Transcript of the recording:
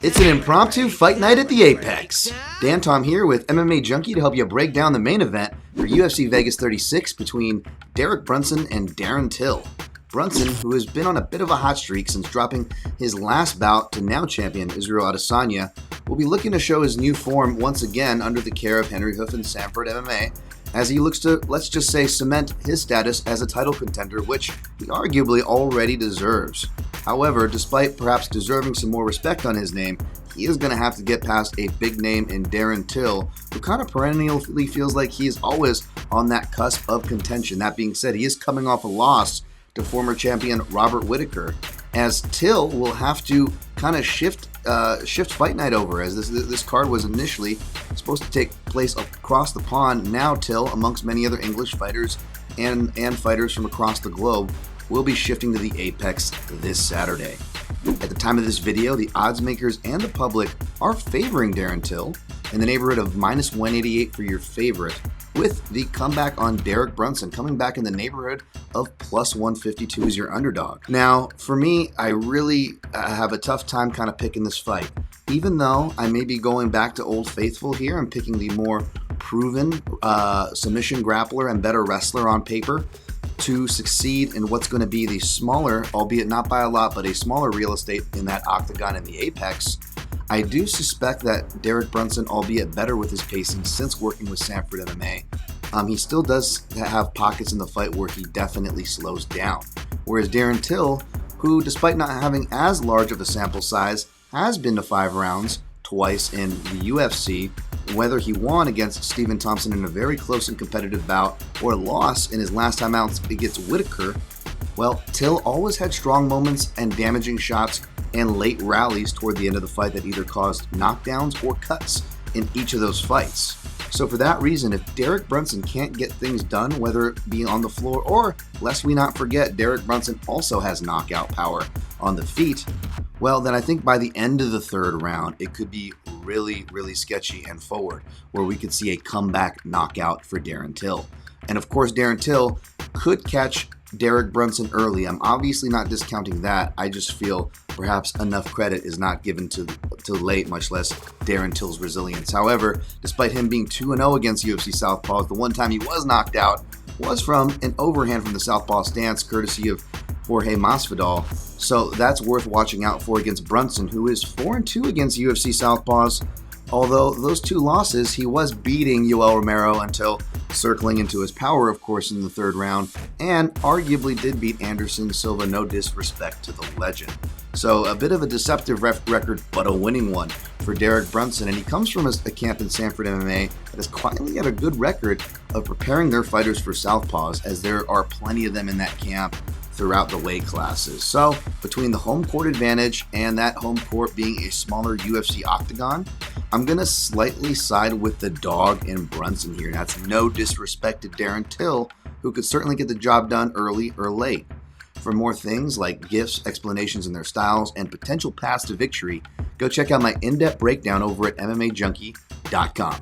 It's an impromptu fight night at the Apex. Dan Tom here with MMA Junkie to help you break down the main event for UFC Vegas 36 between Derek Brunson and Darren Till. Brunson, who has been on a bit of a hot streak since dropping his last bout to now champion Israel Adesanya, will be looking to show his new form once again under the care of Henry Hoof and Sanford MMA, as he looks to, let's just say, cement his status as a title contender, which he arguably already deserves. However, despite perhaps deserving some more respect on his name, he is going to have to get past a big name in Darren Till, who kind of perennially feels like he is always on that cusp of contention. That being said, he is coming off a loss to former champion Robert Whittaker, as Till will have to kind of shift Fight Night over, as this card was initially supposed to take place across the pond. Now Till, amongst many other English fighters and fighters from across the globe, will be shifting to the Apex this Saturday. At the time of this video, the odds makers and the public are favoring Darren Till in the neighborhood of minus 188 for your favorite, with the comeback on Derek Brunson coming back in the neighborhood of plus 152 as your underdog. Now, for me, I really have a tough time kind of picking this fight. Even though I may be going back to Old Faithful here and picking the more proven submission grappler and better wrestler on paper to succeed in what's going to be the smaller, albeit not by a lot, but a smaller real estate in that octagon in the Apex, I do suspect that Derek Brunson, albeit better with his pacing since working with Sanford MMA, he still does have pockets in the fight where he definitely slows down. Whereas Darren Till, who despite not having as large of a sample size, has been to 5 rounds twice in the UFC, whether he won against Stephen Thompson in a very close and competitive bout or lost in his last time out against Whittaker, well, Till always had strong moments and damaging shots and late rallies toward the end of the fight that either caused knockdowns or cuts in each of those fights. So for that reason, if Derek Brunson can't get things done, whether it be on the floor or, lest we not forget, Derek Brunson also has knockout power on the feet, well, then I think by the end of the third round, it could be really, really sketchy and forward, where we could see a comeback knockout for Darren Till. And of course, Darren Till could catch Derek Brunson early. I'm obviously not discounting that. I just feel perhaps enough credit is not given to late, much less Darren Till's resilience. However, despite him being 2-0 against UFC Southpaws, the one time he was knocked out was from an overhand from the Southpaw stance, courtesy of Jorge Masvidal. So that's worth watching out for against Brunson, who is 4-2 against UFC Southpaws. Although those 2 losses, he was beating Yoel Romero until circling into his power, of course, in the third round, and arguably did beat Anderson Silva, no disrespect to the legend. So a bit of a deceptive record, but a winning one for Derek Brunson, and he comes from a camp in Sanford MMA that has quietly had a good record of preparing their fighters for Southpaws, as there are plenty of them in that camp throughout the weight classes. So between the home court advantage and that home court being a smaller UFC octagon, I'm going to slightly side with the dog in Brunson here. That's no disrespect to Darren Till, who could certainly get the job done early or late. For more things like gifts, explanations in their styles, and potential paths to victory, go check out my in-depth breakdown over at MMAJunkie.com.